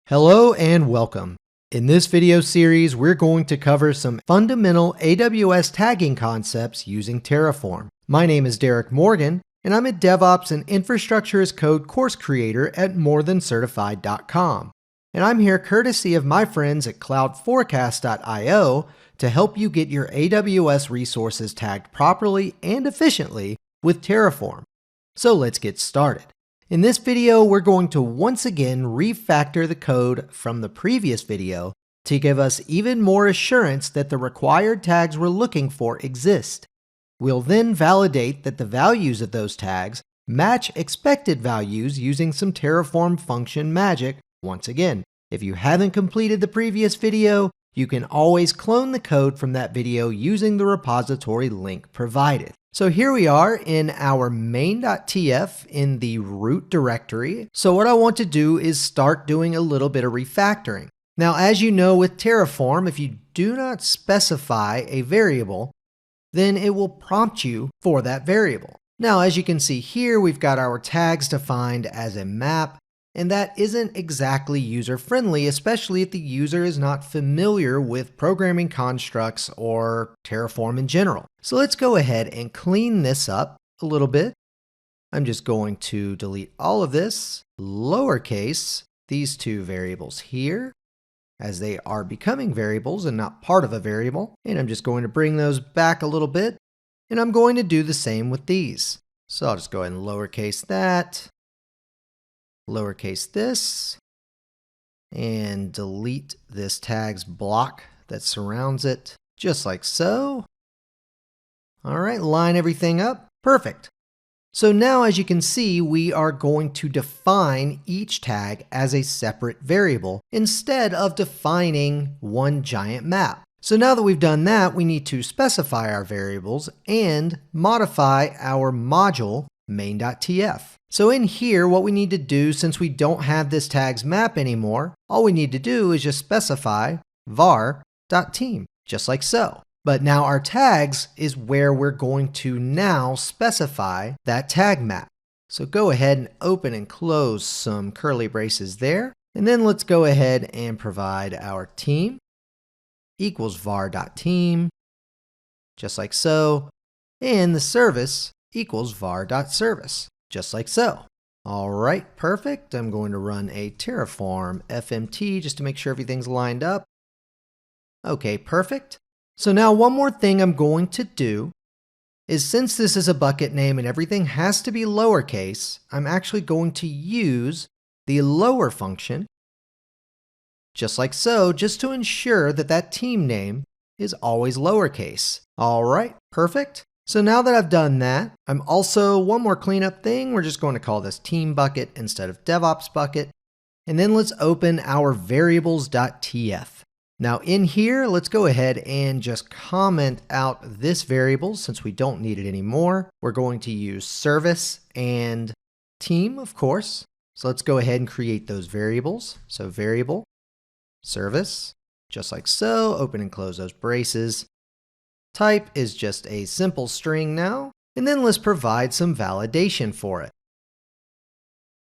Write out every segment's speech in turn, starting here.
Hello and welcome. In this video series, we're going to cover some fundamental AWS tagging concepts using Terraform. My name is Derek Morgan, and I'm a DevOps and Infrastructure as Code course creator at morethancertified.com. And I'm here courtesy of my friends at cloudforecast.io to help you get your AWS resources tagged properly and efficiently with Terraform. So let's get started. In this video, we're going to once again refactor the code from the previous video to give us even more assurance that the required tags we're looking for exist. We'll then validate that the values of those tags match expected values using some Terraform function magic once again. If you haven't completed the previous video, you can always clone the code from that video using the repository link provided. So here we are in our main.tf in the root directory. So what I want to do is start doing a little bit of refactoring. Now, as you know with Terraform, if you do not specify a variable, then it will prompt you for that variable. Now, as you can see here, we've got our tags defined as a map, and that isn't exactly user-friendly, especially if the user is not familiar with programming constructs or Terraform in general. So let's go ahead and clean this up a little bit. I'm just going to delete all of this, lowercase, these two variables here, as they are becoming variables and not part of a variable. And I'm just going to bring those back a little bit, and I'm going to do the same with these. So I'll just go ahead and lowercase that, lowercase this, and delete this tags block that surrounds it, just like so. All right, line everything up. Perfect. So now, as you can see, we are going to define each tag as a separate variable instead of defining one giant map. So now that we've done that, we need to specify our variables and modify our module main.tf. So in here, what we need to do, since we don't have this tags map anymore, all we need to do is just specify var.team, just like so. But now our tags is where we're going to now specify that tag map. So go ahead and open and close some curly braces there. And then let's go ahead and provide our team equals var.team, just like so. And the service equals var.service, just like so. All right, perfect. I'm going to run a Terraform FMT just to make sure everything's lined up. Okay, perfect. So now one more thing I'm going to do is, since this is a bucket name and everything has to be lowercase, I'm actually going to use the lower function, just like so, just to ensure that that team name is always lowercase. All right, perfect. So now that I've done that, I'm also, one more cleanup thing, we're just going to call this team bucket instead of DevOps bucket. And then let's open our variables.tf. Now in here, let's go ahead and just comment out this variable since we don't need it anymore. We're going to use service and team, of course. So let's go ahead and create those variables. So variable, service, just like so, open and close those braces. Type is just a simple string now, and then let's provide some validation for it.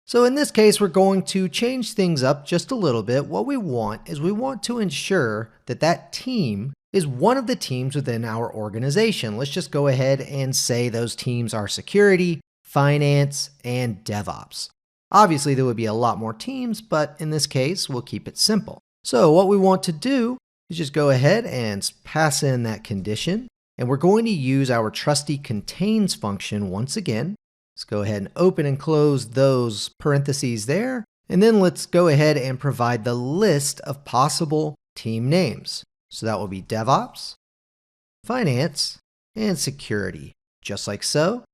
So in this case, we're going to change things up just a little bit. What we want is we want to ensure that that team is one of the teams within our organization. Let's just go ahead and say those teams are security, finance, and DevOps. Obviously, there would be a lot more teams, but in this case, we'll keep it simple. So what we want to do is just go ahead and pass in that condition, and we're going to use our trusty contains function once again. Let's go ahead and open and close those parentheses there, and then let's go ahead and provide the list of possible team names. So that will be DevOps, Finance, and Security, just like so.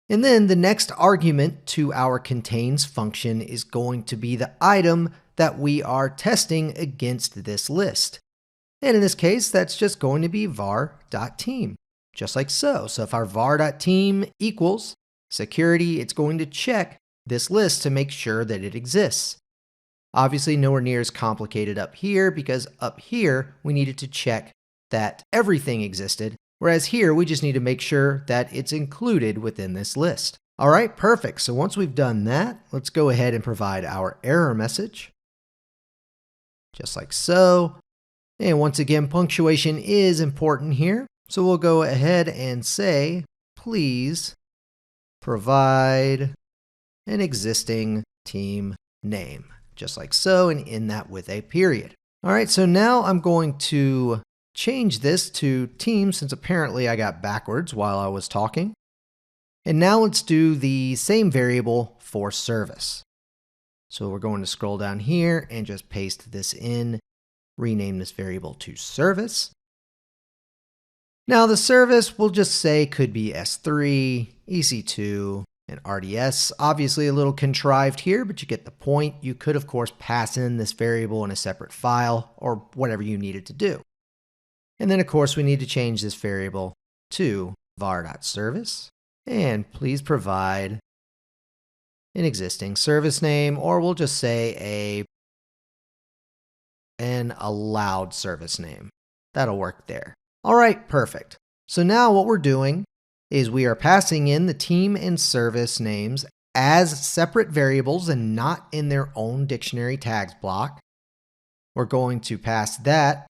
And then the next argument to our contains function is going to be the item that we are testing against this list. And in this case, that's just going to be var.team, just like so. So if our var.team equals security, it's going to check this list to make sure that it exists. Obviously, nowhere near as complicated up here, because up here, we needed to check that everything existed, whereas here, we just need to make sure that it's included within this list. All right, perfect. So once we've done that, let's go ahead and provide our error message. just like so. And once again, punctuation is important here. So we'll go ahead and say, please provide an existing team name, just like so, and end that with a period. All right, so now I'm going to change this to team since apparently I got backwards while I was talking. And now let's do the same variable for service. So we're going to scroll down here and just paste this in, rename this variable to service. Now the service we'll just say could be S3, EC2, and RDS. Obviously a little contrived here, but you get the point. You could of course pass in this variable in a separate file or whatever you needed to do. And then of course we need to change this variable to var.service. And please provide an existing service name, or we'll just say an allowed service name. That'll work there. All right, perfect. So now what we're doing is we are passing in the team and service names as separate variables and not in their own dictionary tags block. We're going to pass that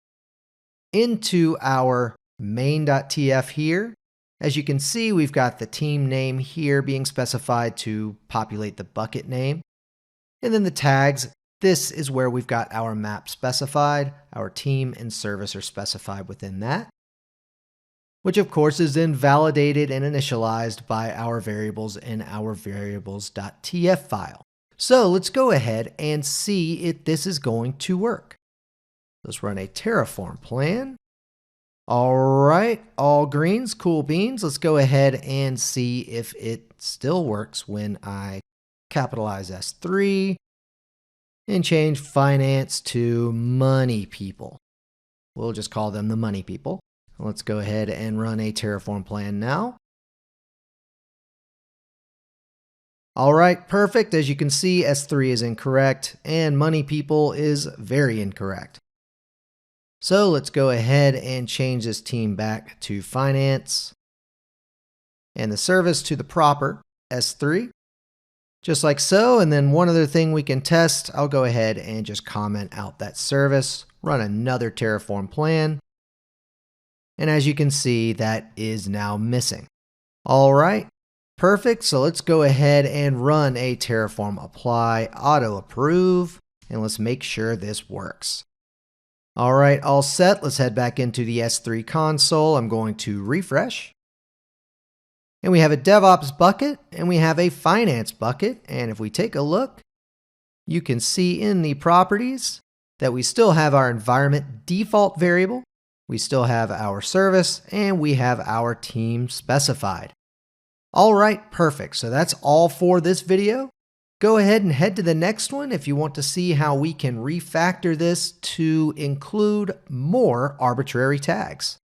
into our main.tf here. As you can see, we've got the team name here being specified to populate the bucket name. And then the tags, this is where we've got our map specified. Our team and service are specified within that, which of course is then validated and initialized by our variables in our variables.tf file. So let's go ahead and see if this is going to work. Let's run a Terraform plan. All right, all greens, cool beans. Let's go ahead and see if it still works when I capitalize S3 and change finance to money people. We'll just call them the money people. Let's go ahead and run a Terraform plan now. All right, perfect. As you can see, S3 is incorrect and money people is very incorrect. So let's go ahead and change this team back to finance and the service to the proper S3, just like so. And then one other thing we can test, I'll go ahead and just comment out that service, run another Terraform plan. And as you can see, that is now missing. All right, perfect. So let's go ahead and run a Terraform apply auto approve, and let's make sure this works. All right, all set. Let's head back into the S3 console. I'm going to refresh. And we have a DevOps bucket and we have a finance bucket. And if we take a look, you can see in the properties that we still have our environment default variable. We still have our service and we have our team specified. All right, perfect. So that's all for this video. Go ahead and head to the next one if you want to see how we can refactor this to include more arbitrary tags.